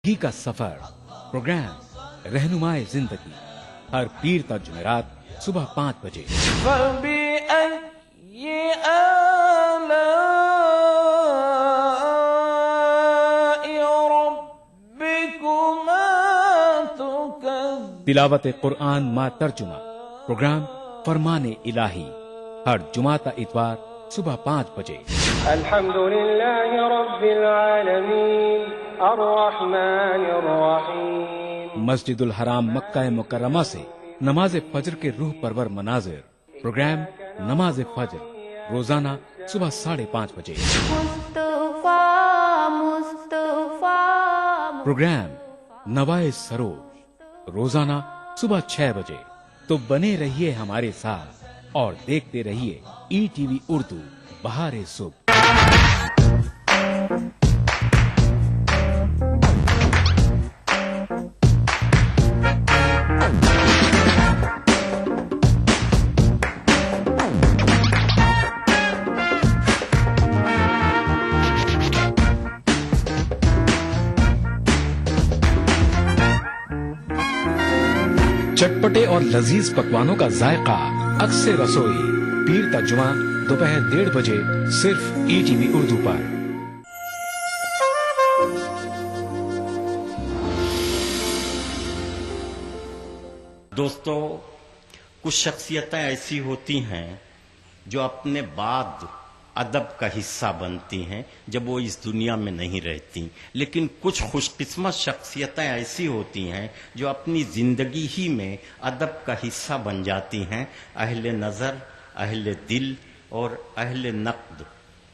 زندگی کا سفر پروگرام رہنمائے زندگی ہر پیر تا جمعرات صبح 5 بجے. فبأي آلاء ربكما تكذبان. تلاوت قرآن ما ترجمہ پروگرام فرمان الہی ہر جمعہ تا اتوار صبح 5 بجے. الحمد لله رب العالمين الرحمن الرحيم. مسجد الحرام مکہ مکرمہ سے نماز فجر کے روح پرور مناظر پروگرام نماز فجر روزانہ صبح 5:30 بجے. پروگرام نوائے سروج روزانہ صبح 6 بجے. تو بنے رہیے ہمارے ساتھ اور دیکھتے رہیے ETV اردو بہار صبح. چٹپٹے اور لذیذ پکوانوں کا ذائقہ اکثر رسوئی پیر تا جمعہ دوپہر 1:30 بجے صرف ETV اردو پر. دوستو، کچھ شخصیتیں ایسی ہوتی ہیں جو اپنے بعد ادب کا حصہ بنتی ہیں جب وہ اس دنیا میں نہیں رہتی، لیکن کچھ خوش قسمت شخصیتیں ایسی ہوتی ہیں جو اپنی زندگی ہی میں ادب کا حصہ بن جاتی ہیں. اہل نظر، اہل دل اور اہل نقد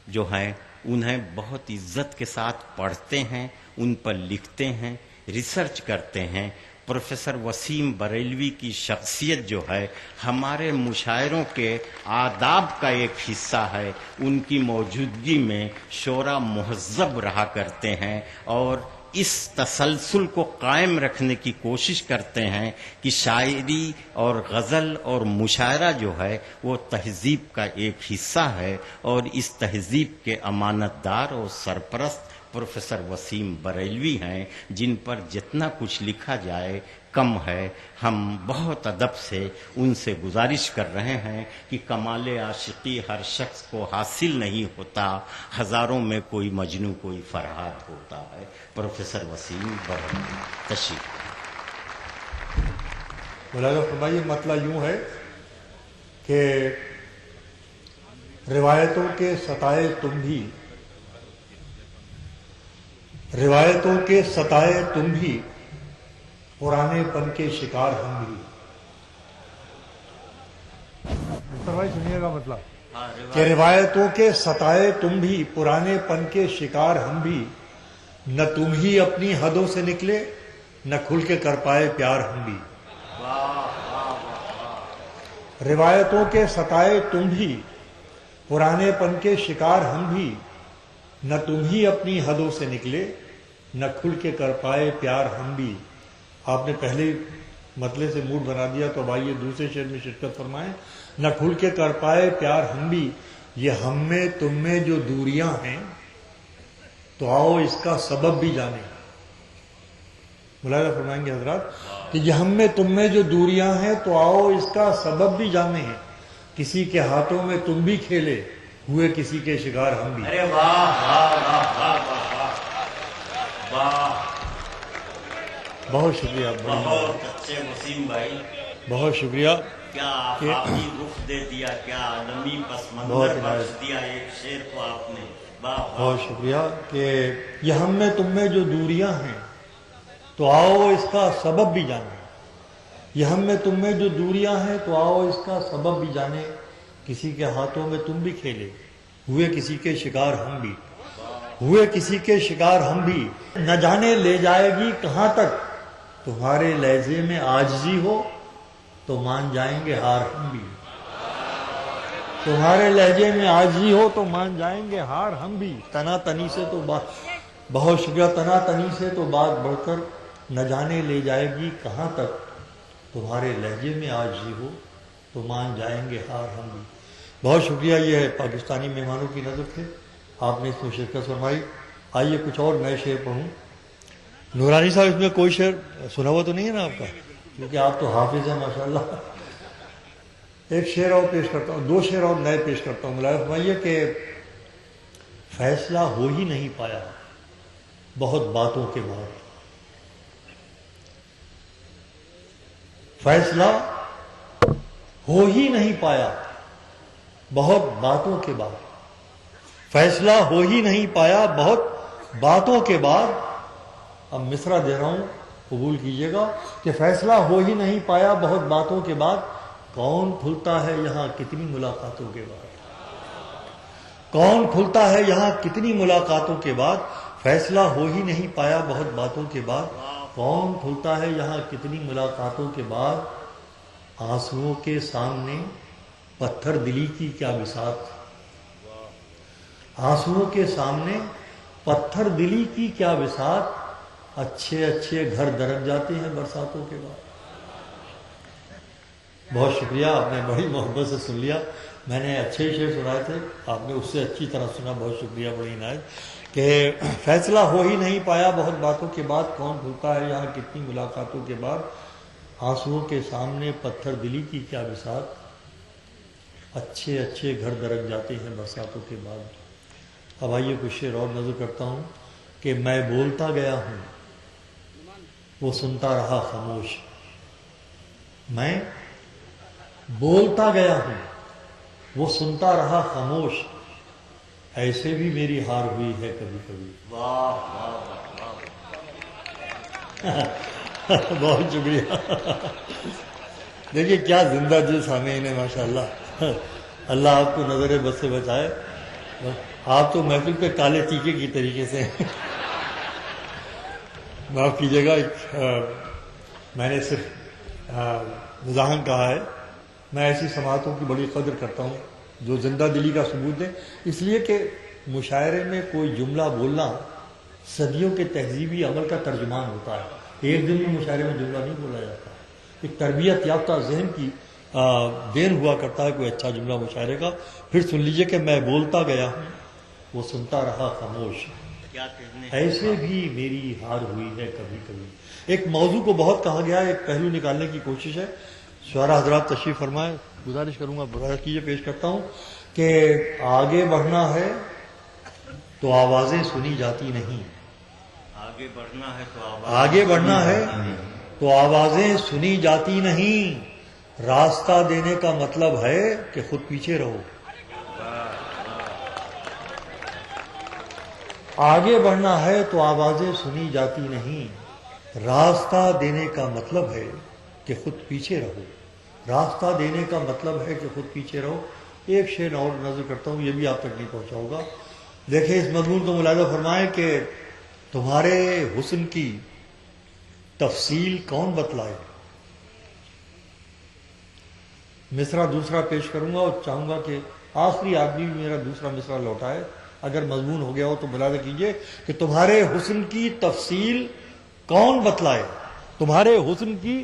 جو ہیں انہیں بہت عزت کے ساتھ پڑھتے ہیں، ان پر لکھتے ہیں، ریسرچ کرتے ہیں. پروفیسر وسیم بریلوی کی شخصیت جو ہے ہمارے مشاعروں کے آداب کا ایک حصہ ہے. ان کی موجودگی میں شعراء مہذب رہا کرتے ہیں اور اس تسلسل کو قائم رکھنے کی کوشش کرتے ہیں کہ شاعری اور غزل اور مشاعرہ جو ہے وہ تہذیب کا ایک حصہ ہے، اور اس تہذیب کے امانت دار اور سرپرست پروفیسر وسیم بریلوی ہیں، جن پر جتنا کچھ لکھا جائے کم ہے. ہم بہت ادب سے ان سے گزارش کر رہے ہیں کہ کمال عاشقی ہر شخص کو حاصل نہیں ہوتا، ہزاروں میں کوئی مجنوں کوئی فرہاد ہوتا ہے. پروفیسر وسیم بریلوی تشریف. مولانا فرمائیے، مسئلہ یوں ہے کہ روایتوں کے ستائے تم بھی، روایتوں کے ستائے تم بھی، پرانے پن کے شکار ہم بھی. بھائی سنیے گا مطلب کہ روایتوں کے ستائے تم بھی، پرانے پن کے شکار ہم بھی، نہ تم ہی اپنی حدوں سے نکلے، نہ کھل کے کر پائے پیار ہم بھی. روایتوں کے ستائے تم بھی، پرانے پن کے شکار ہم بھی، نہ تم ہی اپنی حدوں سے نکلے، نہ کھل کے کر پائے پیار ہم بھی. آپ نے پہلے مطلب سے موڈ بنا دیا، تو اب آئیے دوسرے شعر میں شرکت فرمائیں. نہ کھل کے کر پائے پیار ہم بھی، یہ ہم میں تم میں جو دوریاں ہیں تو آؤ اس کا سبب بھی جانیں. ملاحظہ فرمائیں گے حضرات کہ یہ ہم میں تم میں جو دوریاں ہیں تو آؤ اس کا سبب بھی جانیں. کسی کے ہاتھوں میں تم بھی کھیلے، ہوئے کسی کے شکار ہم بھی. ارے واہ واہ واہ واہ واہ، بہت شکریہ، بہت اچھے وسیم بھائی، بہت شکریہ. کیا آفاقی رخ دے دیا، کیا عالمی پس منظر بخش دیا ایک شعر کو آپ نے. بہت شکریہ کہ یہ ہم میں تم میں جو دوریاں ہیں تو آؤ اس کا سبب بھی جانیں. یہ ہم میں تم میں جو دوریاں ہیں تو آؤ اس کا سبب بھی جانیں. کسی کے ہاتھوں میں تم بھی کھیلے، ہوئے کسی کے شکار ہم بھی، ہوئے کسی کے شکار ہم بھی. نہ جانے لے جائے گی کہاں تک تمہارے لہجے میں عاجزی ہو تو مان جائیں گے ہار ہم بھی. تمہارے لہجے میں عاجزی ہو تو مان جائیں گے ہار ہم بھی. تنا تنی سے تو بات، بہت شکریہ. تنا تنی سے تو بات بڑھ کر نہ جانے لے جائے گی کہاں تک تمہارے لہجے میں عاجزی ہو تو مان جائیں گے ہار ہم بھی. بہت شکریہ. یہ ہے پاکستانی مہمانوں کی نظر سے آپ نے اس میں شرکت فرمائی. آئیے کچھ اور نئے شعر پڑھوں. نورانی صاحب اس میں کوئی شعر سنا ہوا تو نہیں ہے نا آپ کا؟ کیونکہ آپ تو حافظ ہیں ماشاءاللہ. ایک شعر اور پیش کرتا ہوں, 2 شعر اور نئے پیش کرتا ہوں. ملاحظہ فرمائیے کہ فیصلہ ہو ہی نہیں پایا بہت باتوں کے بعد. فیصلہ ہو ہی نہیں پایا بہت باتوں کے بعد. فیصلہ ہو ہی نہیں پایا بہت باتوں کے بعد. اب مصرع دے رہا ہوں, قبول کیجئے گا کہ فیصلہ ہو ہی نہیں پایا بہت باتوں کے بعد. کون کھلتا ہے یہاں کتنی ملاقاتوں کے بعد. کون کھلتا ہے یہاں کتنی ملاقاتوں کے بعد. فیصلہ ہو ہی نہیں پایا بہت باتوں کے بعد. کون کھلتا ہے یہاں کتنی ملاقاتوں کے بعد. آنسوؤں کے سامنے پتھر دلی کی کیا بساط. آنسوؤں کے سامنے پتھر دلی کی کیا بساط. اچھے اچھے گھر درک جاتے ہیں برساتوں کے بعد. بہت شکریہ, آپ نے بڑی محبت سے سن لیا. میں نے اچھے شعر سنائے تھے, آپ نے اس سے اچھی طرح سنا. بہت شکریہ, بڑی عنایت. کہ فیصلہ ہو ہی نہیں پایا بہت باتوں کے بعد. کون بھولتا ہے یہاں کتنی ملاقاتوں کے بعد. آنسوؤں کے سامنے پتھر دلی کی کیا بساط. اچھے اچھے گھر درک جاتے ہیں برساتوں کے بعد. اب آئیے کچھ شعر اور نظر کرتا ہوں. کہ میں بولتا گیا ہوں وہ سنتا رہا خاموش. میں بولتا گیا ہوں وہ سنتا رہا خاموش. ایسے بھی میری ہار ہوئی ہے کبھی کبھی. بہت شکریہ. دیکھیے کیا زندہ دل سامعین ہے ماشاءاللہ. اللہ آپ کو نظر بد سے بچائے. آپ تو محفل پہ کالے ٹیکے کی طریقے سے. معاف کیجیے گا, میں نے صرف مزاحم کہا ہے. میں ایسی سماعتوں کی بڑی قدر کرتا ہوں جو زندہ دلی کا ثبوت دیں. اس لیے کہ مشاعرے میں کوئی جملہ بولنا صدیوں کے تہذیبی عمل کا ترجمان ہوتا ہے. ایک دن میں مشاعرے میں جملہ نہیں بولا جاتا. ایک تربیت یافتہ ذہن کی دین ہوا کرتا ہے کوئی اچھا جملہ مشاعرے کا. پھر سن لیجئے کہ میں بولتا گیا ہوں وہ سنتا رہا خاموش. ایسے بھی میری ہار ہوئی ہے کبھی کبھی. ایک موضوع کو بہت کہا گیا ہے, ایک پہلو نکالنے کی کوشش ہے. شعراء حضرات تشریف فرمائے. گزارش کروں گا, برائے کیجیے, پیش کرتا ہوں کہ آگے بڑھنا ہے تو آوازیں سنی جاتی نہیں. آگے بڑھنا ہے تو آگے بڑھنا ہے تو آوازیں سنی جاتی نہیں. راستہ دینے کا مطلب ہے کہ خود پیچھے رہو. آگے بڑھنا ہے تو آوازیں سنی جاتی نہیں. راستہ دینے کا مطلب ہے کہ خود پیچھے رہو. راستہ دینے کا مطلب ہے کہ خود پیچھے رہو. ایک شعر اور نظر کرتا ہوں, یہ بھی آپ تک نہیں پہنچا ہوگا. دیکھیں اس مضمون کو ملاحظہ فرمائیں کہ تمہارے حسن کی تفصیل کون بتلائے. مصرع دوسرا پیش کروں گا اور چاہوں گا کہ آخری آدمی بھی میرا دوسرا مصرع لوٹائے. اگر مضمون ہو گیا ہو تو ملاحظہ کیجئے کہ تمہارے حسن کی تفصیل کون بتلائے. تمہارے حسن کی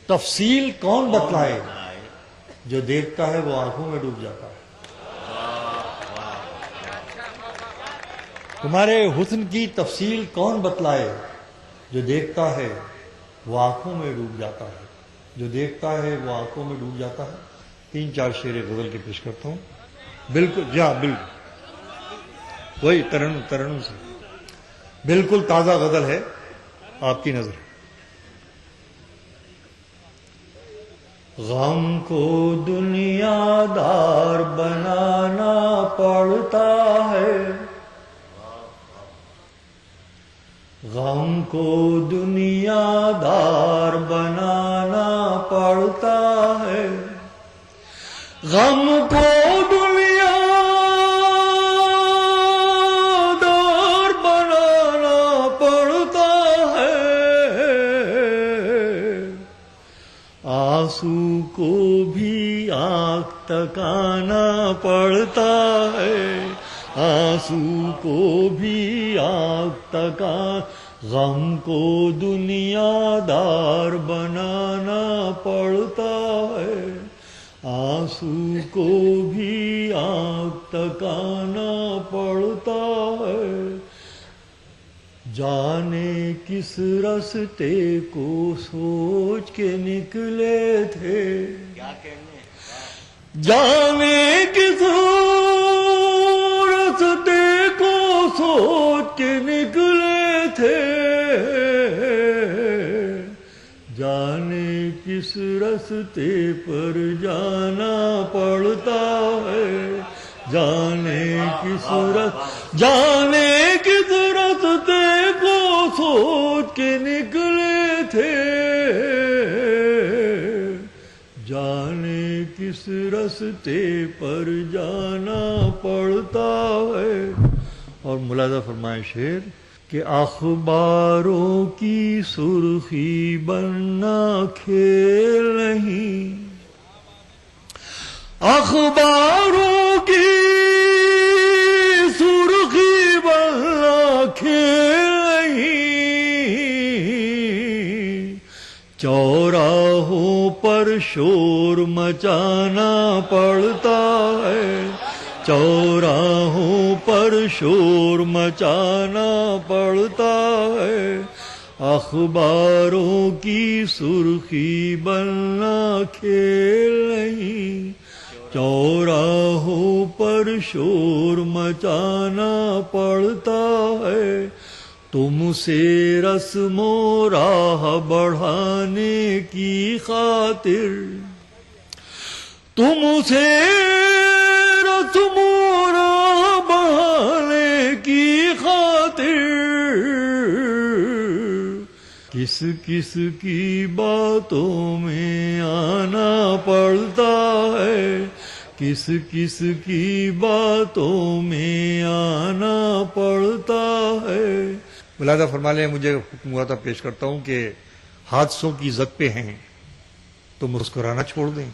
تفصیل کون بتلائے. جو دیکھتا ہے وہ آنکھوں میں ڈوب جاتا ہے. تمہارے حسن کی تفصیل کون بتلائے. جو دیکھتا ہے وہ آنکھوں میں ڈوب جاتا ہے. جو دیکھتا ہے وہ آنکھوں میں ڈوب جاتا ہے. 3-4 شعر غزل کے پیش کرتا ہوں. بالکل جی ہاں, بالکل وہی ترنم سے بالکل تازہ غزل ہے. آپ کی نظر. غم کو دنیا دار بنانا پڑتا ہے. غم کو دنیا دار بنانا پڑتا ہے. غم کو دنیا دار بنانا پڑتا ہے. آنسو کو بھی آنکھ تکانا پڑتا ہے. آنسو کو بھی آنکھ تکانا. غم کو دنیا دار بنانا پڑتا ہے. آنسو کو بھی آنکھ تکانا پڑتا ہے. جانے کس راستے کو سوچ کے نکلے تھے، کیا کہنے جانے کس راستے کو سوچ کے نکلے تھے، جانے کس راستے پر جانا پڑتا ہے، جانے کس راستے کو سوچ کے نکلے تھے، جانے کس راستے پر جانا پڑتا ہے۔ اور ملاحظہ فرمائے شعر کہ اخباروں کی سرخی بننا کھیل نہیں، اخباروں کی سرخی بننا کھیل نہیں، چوراہوں پر شور مچانا پڑتا ہے، چوراہوں پر شور مچانا پڑتا ہے، اخباروں کی سرخی بننا کھیل نہیں، چوراہوں پر شور مچانا پڑتا ہے، تم سے رسم و راہ بڑھانے کی خاطر، تم سے رسم و راہ بڑھانے کی خاطر، کس کس کی باتوں میں آنا پڑتا ہے، کس کس کی باتوں میں آنا پڑتا ہے۔ ملاحظہ فرما لیں، مجھے حکم ہوا تھا، پیش کرتا ہوں کہ حادثوں کی زد پہ ہیں تو مسکرانا چھوڑ دیں،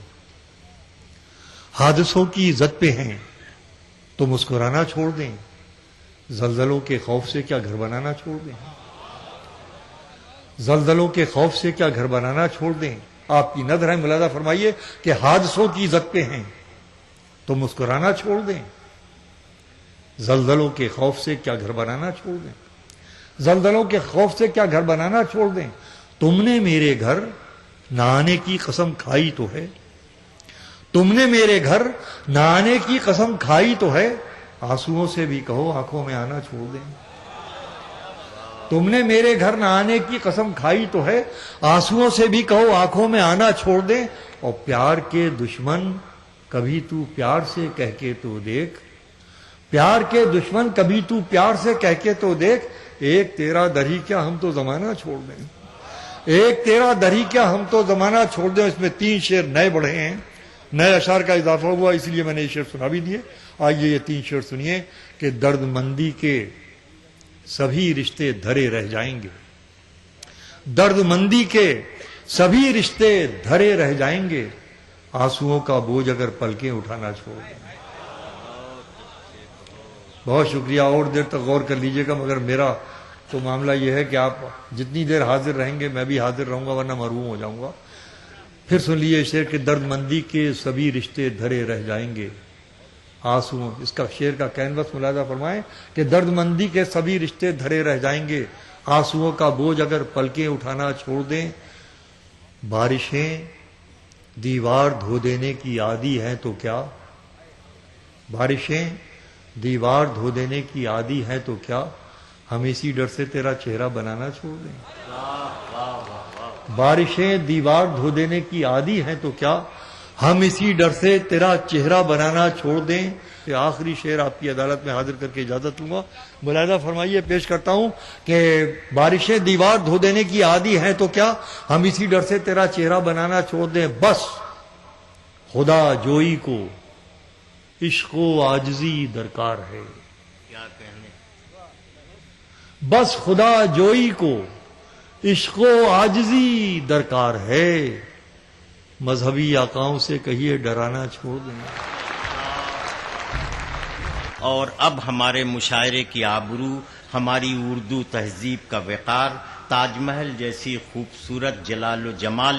حادثوں کی زد پہ ہیں تو مسکرانا چھوڑ دیں، زلزلوں کے خوف سے کیا گھر بنانا چھوڑ دیں، زلزلوں کے خوف سے کیا گھر بنانا چھوڑ دیں۔ آپ کی نظر ہے، ملاحظہ فرمائیے کہ حادثوں کی زد پہ ہیں تو مسکرانا چھوڑ دیں، زلزلوں کے خوف سے کیا گھر بنانا چھوڑ دیں، زلزلوں کے خوف سے کیا گھر بنانا چھوڑ دیں۔ تم نے میرے گھر نہ آنے کی قسم کھائی تو ہے، تم نے میرے گھر نہ آنے کی قسم کھائی تو ہے، آنسوؤں سے بھی کہو آنکھوں میں آنا چھوڑ دیں۔ تم نے میرے گھر نہ آنے کی قسم کھائی تو ہے، آنسوؤں سے بھی کہو آنکھوں میں آنا چھوڑ دیں، اور پیار کے دشمن کبھی تو پیار سے کہہ کے تو دیکھ، پیار کے دشمن کبھی تو پیار سے کہہ کے تو دیکھ، ایک تیرا در ہی کیا ہم تو زمانہ چھوڑ دیں، ایک تیرا در ہی کیا ہم تو زمانہ چھوڑ دیں۔ اس میں 3 شعر نئے بڑھے ہیں، نئے اشعار کا اضافہ ہوا، اس لیے میں نے یہ شعر سنا بھی دیے۔ آئیے یہ 3 شعر سنیے کہ درد مندی کے سبھی رشتے دھرے رہ جائیں گے، درد مندی کے سبھی رشتے دھرے رہ جائیں گے، آنسوؤں کا بوجھ اگر پلکیں اٹھانا چھوڑ دیں۔ بہت شکریہ، اور دیر تک غور کر لیجئے گا، مگر میرا تو معاملہ یہ ہے کہ آپ جتنی دیر حاضر رہیں گے میں بھی حاضر رہوں گا، ورنہ محروم ہو جاؤں گا۔ پھر سن لیے شعر کہ درد مندی کے سبھی رشتے دھرے رہ جائیں گے، آنسو، اس کا شعر کا کینوس ملاحظہ فرمائیں کہ درد مندی کے سبھی رشتے دھرے رہ جائیں گے، آنسوؤں کا بوجھ اگر پلکیں اٹھانا چھوڑ دیں، بارشیں دیوار دھو دینے کی عادی ہیں تو کیا، بارشیں دیوار دھو دینے کی عادی ہیں تو کیا، ہم اسی ڈر سے تیرا چہرہ بنانا چھوڑ دیں۔ بارشیں دیوار دھو دینے کی عادی ہیں تو کیا، ہم اسی ڈر سے تیرا چہرہ بنانا چھوڑ دیں۔ کہ آخری شعر آپ کی عدالت میں حاضر کر کے اجازت لوں گا، ملاحظہ فرمائیے، پیش کرتا ہوں کہ بارشیں دیوار دھو دینے کی عادی ہیں تو کیا، ہم اسی ڈر سے تیرا چہرہ بنانا چھوڑ دیں، بس خدا جوئی کو عشق و عاجزی درکار ہے، کیا کہنے، بس خدا جوئی کو عشق و عاجزی درکار ہے، مذہبی آقاؤں سے کہیے ڈرانا چھوڑ دیں۔ اور اب ہمارے مشاعرے کی آبرو، ہماری اردو تہذیب کا وقار، تاج محل جیسی خوبصورت جلال و جمال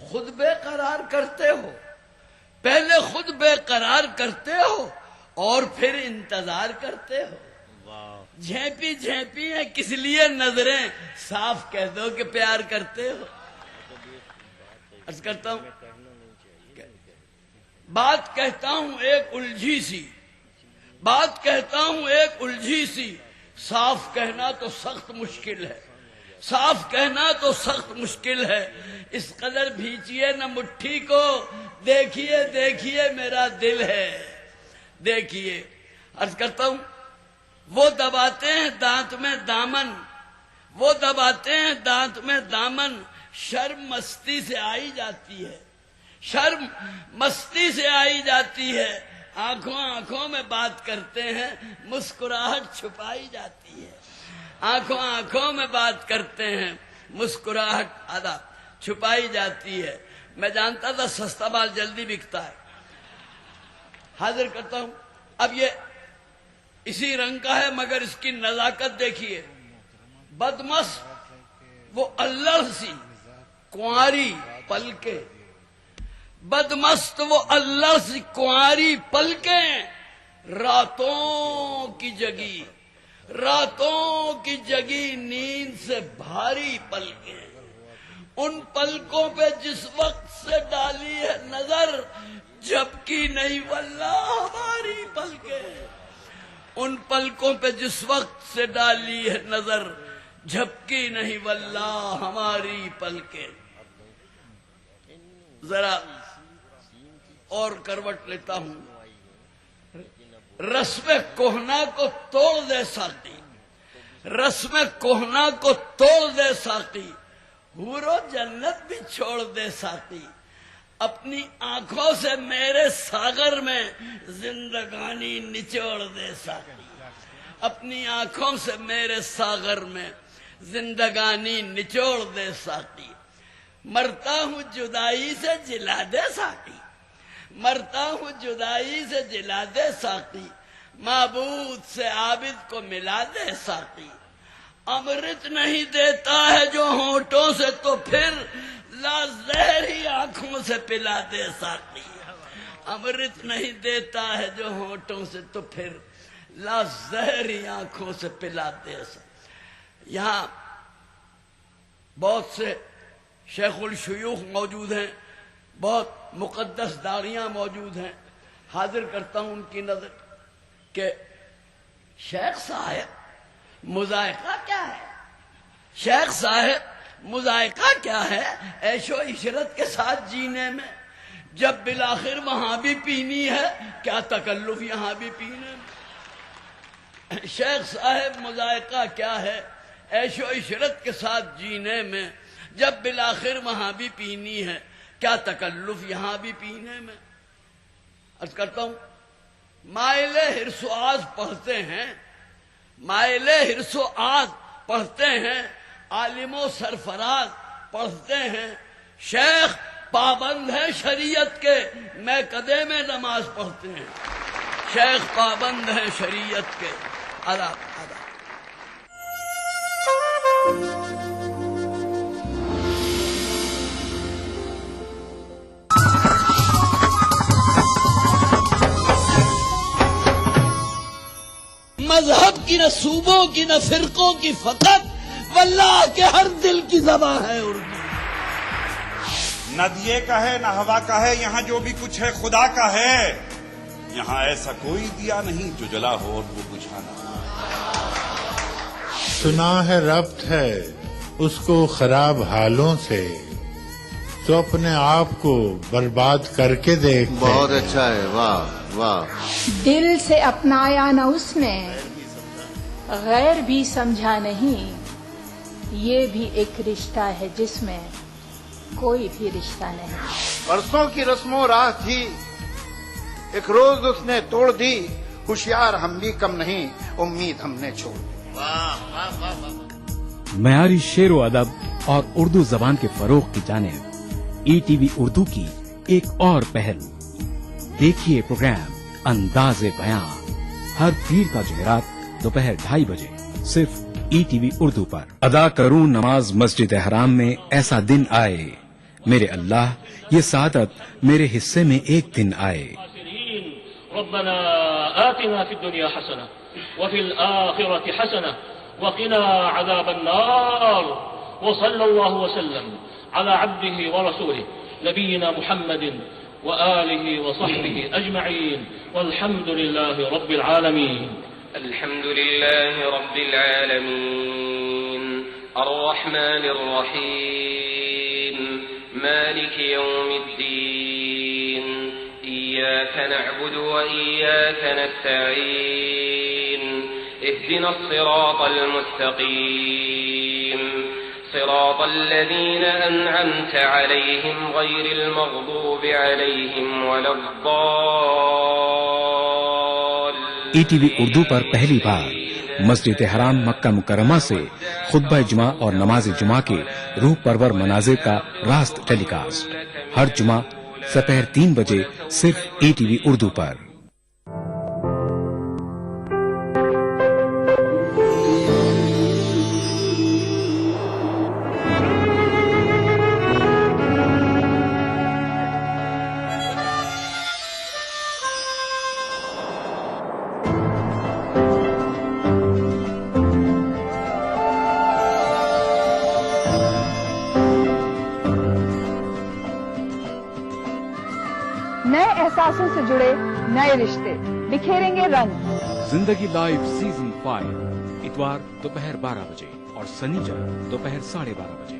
خود بے قرار کرتے ہو، پہلے خود بے قرار کرتے ہو اور پھر انتظار کرتے ہو. جھیپی جھیپی ہے کس لیے نظریں، صاف کہہ دو کہ پیار کرتے ہو. عرض کرتا ہوں، بات کہتا ہوں ایک الجھی سی، بات کہتا ہوں ایک الجھی سی، صاف کہنا تو سخت مشکل ہے، صاف کہنا تو سخت مشکل ہے. اس قدر بھیچیے نہ مٹھی کو، دیکھیے دیکھیے میرا دل ہے. دیکھیے، عرض کرتا ہوں، وہ دباتے ہیں دانت میں دامن، وہ دباتے ہیں دانت میں دامن، شرم مستی سے آئی جاتی ہے، شرم مستی سے آئی جاتی ہے. آنکھوں آنکھوں میں بات کرتے ہیں، مسکراہٹ چھپائی جاتی ہے. آنکھوں آنکھوں میں بات کرتے ہیں، مسکراہٹ آدھا چھپائی جاتی ہے. میں جانتا تھا سستا مال جلدی بکتا ہے. حاضر کرتا ہوں، اب یہ اسی رنگ کا ہے مگر اس کی نزاکت دیکھیے. بدمست وہ اللہ سی کنواری پلکیں، بدمست وہ اللہ سی کنواری پلکیں، راتوں کی جگی، راتوں کی جگی نیند سے بھاری پلکیں. ان پلکوں پہ جس وقت سے ڈالی ہے نظر، جھپکی نہیں واللہ ہماری پلکیں. ان پلکوں پہ جس وقت سے ڈالی ہے نظر، جھپکی نہیں واللہ ہماری پلکیں. ذرا اور کروٹ لیتا ہوں. رسم کوہنا کو توڑ دے ساقی، رسم کوہنا کو توڑ دے ساقی، حور و جنت بھی چھوڑ دے ساقی. اپنی آنکھوں سے میرے ساغر میں زندگانی نچوڑ دے ساقی. اپنی آنکھوں سے میرے ساغر میں زندگانی نچوڑ دے ساقی. مرتا ہوں جدائی سے جلا دے ساقی، مرتا ہوں جدائی سے جلا دے ساقی. معبود سے عابد کو ملا دے ساقی. امرت نہیں دیتا ہے جو ہونٹوں سے تو پھر لا زہر ہی آنکھوں سے پلا دے ساقی. امرت نہیں دیتا ہے جو ہونٹوں سے تو پھر لا زہر ہی آنکھوں سے پلا دے ساقی. یہاں بہت سے شیخ الشیوخ موجود ہیں، بہت مقدس داڑیاں موجود ہیں. حاضر کرتا ہوں ان کی نظر کہ شیخ صاحب مذائقہ کیا ہے؟ شیخ صاحب مذائقہ کیا ہے عیش و عشرت کے ساتھ جینے میں، جب بالآخر وہاں بھی پینی ہے، کیا تکلف یہاں بھی پینے میں؟ شیخ صاحب مذائقہ کیا ہے عیش و عشرت کے ساتھ جینے میں، جب بالآخر وہاں بھی پینی ہے، کیا تکلف یہاں بھی پینے میں؟ عرض کرتا ہوں، مائل حرص و آز پڑھتے ہیں، مائل حرص و آز پڑھتے ہیں، عالم و سرفراز پڑھتے ہیں. شیخ پابند ہے شریعت کے، میں قدے میں نماز پڑھتے ہیں. شیخ پابند ہے شریعت کے. آداب آداب. مذہب کی نہ صوبوں کی نہ فرقوں کی فقط، واللہ کے ہر دل کی زبان ہے اردو. نہ دیے کا ہے نہ ہوا کا ہے، یہاں جو بھی کچھ ہے خدا کا ہے. یہاں ایسا کوئی دیا نہیں جو جلا ہو اور وہ بجھانا. سنا ہے ربط ہے اس کو خراب حالوں سے، تو اپنے آپ کو برباد کر کے دیکھ. بہت اچھا ہے، واہ واہ. دل سے اپنایا نہ اس نے، غیر بھی سمجھا نہیں. یہ بھی ایک رشتہ ہے جس میں کوئی بھی رشتہ نہیں. برسوں کی رسم و راہ تھی، ایک روز اس نے توڑ دی. ہوشیار ہم بھی کم نہیں، امید ہم نے چھوڑ دی. معیاری شعر و ادب اور اردو زبان کے فروغ کی جانب ای ٹی وی اردو کی ایک اور پہل. دیکھیے پروگرام انداز بیاں ہر پیر کا جمعرات دوپہر 2:30 بجے صرف ای ٹی وی اردو پر. ادا کروں نماز مسجد حرام میں ایسا دن آئے، میرے اللہ یہ سعادت میرے حصے میں ایک دن آئے. ربنا آتنا في الدنيا حسنة وفي الآخرة حسنة وقنا عذاب النار وصلى الله وسلم على عبده ورسوله نبينا محمد وآله وصحبه أجمعين والحمد لله رب العالمين. الحمد لله رب العالمين الرحمن الرحيم مالك يوم الدين إياك نعبد وإياك نستعين اهدنا الصراط المستقيم صراط الذين أنعمت عليهم غير المغضوب عليهم ولا الضالين. ETV اردو پر پہلی بار مسجد حرام مکہ مکرمہ سے خطبہ جمعہ اور نماز جمعہ کے روح پرور مناظر کا راست ٹیلی کاسٹ ہر جمعہ دوپہر 3 بجے صرف ETV اردو پر. نئے احساسوں سے جڑے نئے رشتے بکھیریں گے رنگ. زندگی لائیو سیزن 5 اتوار دوپہر 12 بجے اور سنیچر دوپہر 12:30 بجے.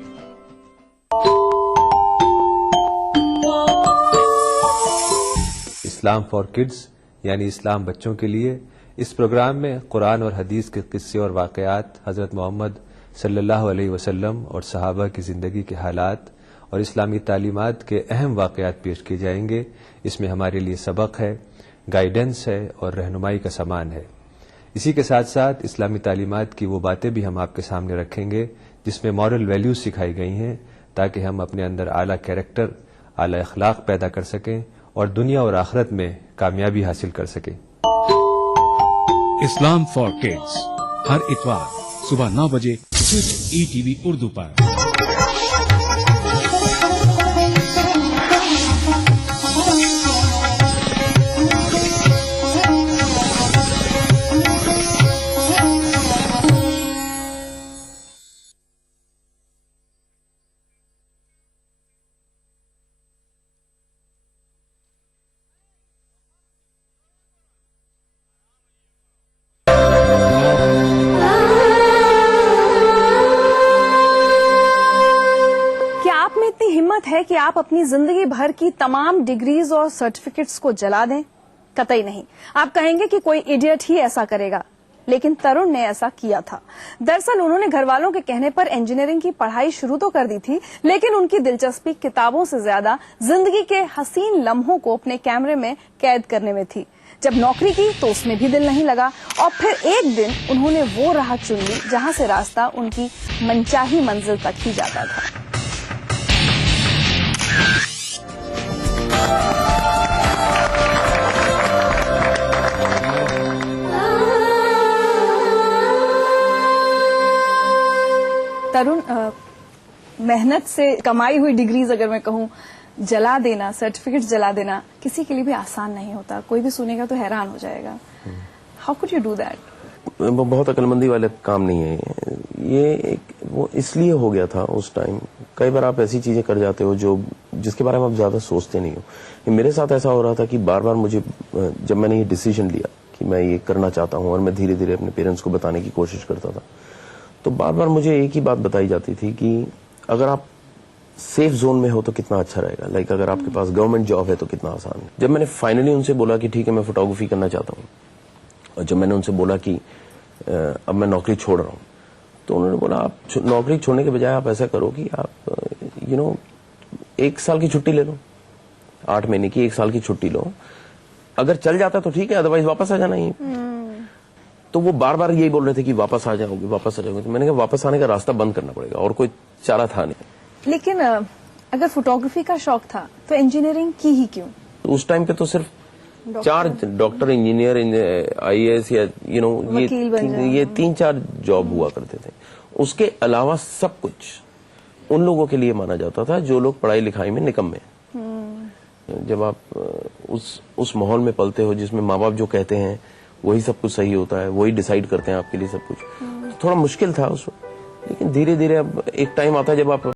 اسلام فار کڈز یعنی اسلام بچوں کے لیے اس پروگرام میں قرآن اور حدیث کے قصے اور واقعات، حضرت محمد صلی اللہ علیہ وسلم اور صحابہ کی زندگی کے حالات اور اسلامی تعلیمات کے اہم واقعات پیش کیے جائیں گے. اس میں ہمارے لیے سبق ہے، گائیڈنس ہے اور رہنمائی کا سامان ہے. اسی کے ساتھ ساتھ اسلامی تعلیمات کی وہ باتیں بھی ہم آپ کے سامنے رکھیں گے جس میں مورل ویلیوز سکھائی گئی ہیں تاکہ ہم اپنے اندر اعلیٰ کیریکٹر، اعلیٰ اخلاق پیدا کر سکیں اور دنیا اور آخرت میں کامیابی حاصل کر سکیں. اسلام فار کڈز ہر اتوار صبح 9 بجے صرف ETV اردو پر. ہے کہ آپ اپنی زندگی بھر کی تمام ڈگریز اور سرٹیفکیٹس کو جلا دیں؟ قطعی نہیں. آپ کہیں گے کہ کوئی ایڈیٹ ہی ایسا کرے گا، لیکن ترون نے ایسا کیا تھا. دراصل انہوں نے گھر والوں کے کہنے پر انجینئرنگ کی پڑھائی شروع تو کر دی تھی، لیکن ان کی دلچسپی کتابوں سے زیادہ زندگی کے حسین لمحوں کو اپنے کیمرے میں قید کرنے میں تھی. جب نوکری کی تو اس میں بھی دل نہیں لگا اور پھر ایک دن انہوں نے وہ راہ چن لی جہاں سے راستہ ان کی منچاہی منزل تک ہی جاتا تھا. ترون، محنت سے کمائی ہوئی ڈگریز اگر میں کہوں جلا دینا، سرٹیفکیٹ جلا دینا کسی کے لیے بھی آسان نہیں ہوتا. کوئی بھی سنے گا تو حیران ہو جائے گا. How could you do that? بہت عقل مندی والے کام نہیں ہے یہ. وہ اس لیے ہو گیا تھا اس ٹائم. کئی بار آپ ایسی چیزیں کر جاتے ہو جس کے بارے میں آپ زیادہ سوچتے نہیں ہو. میرے ساتھ ایسا ہو رہا تھا کہ بار بار مجھے، جب میں نے یہ ڈیسیژن لیا کہ میں یہ کرنا چاہتا ہوں اور میں دھیرے دھیرے اپنے پیرنٹس کو بتانے کی کوشش کرتا تھا، تو بار بار مجھے ایک ہی بات بتائی جاتی تھی کہ اگر آپ سیف زون میں ہو تو کتنا اچھا رہے گا. لائک اگر آپ کے پاس گورنمنٹ جاب ہے تو کتنا آسان ہے. جب میں نے فائنلی ان سے بولا کہ ٹھیک ہے میں فوٹوگرافی کرنا چاہتا ہوں، اور جب میں نے ان سے بولا کہ اب میں نوکری چھوڑ رہا ہوں، تو انہوں نے بولا آپ نوکری چھوڑنے کے بجائے آپ ایسا کرو کہ آپ 1 سال کی چھٹی لے لو، 8 مہینے کی 1 سال کی چھٹی لو. اگر چل جاتا تو ٹھیک ہے، ادروائز واپس آ جانا ہی. تو وہ بار بار یہی بول رہے تھے کہ واپس آ جاؤ گے، واپس آ جاؤ گے. تو میں نے کہا واپس آنے کا راستہ بند کرنا پڑے گا، اور کوئی چارہ تھا نہیں. لیکن اگر فوٹوگرافی کا شوق تھا تو انجینئرنگ کی ہی کیوں؟ اس ٹائم پہ تو صرف 4 ڈاکٹر، انجینئر، IAS یا یہ 3-4 جاب ہوا کرتے تھے. اس کے علاوہ سب کچھ ان لوگوں کے لیے مانا جاتا تھا جو لوگ پڑھائی لکھائی میں نکمے ہیں. جب آپ اس ماحول میں پلتے ہو جس میں ماں باپ جو کہتے ہیں وہی سب کچھ صحیح ہوتا ہے, وہی ڈیسائیڈ کرتے ہیں آپ کے لیے سب کچھ, تھوڑا مشکل تھا اس وقت. لیکن دھیرے دھیرے اب ایک ٹائم آتا ہے جب آپ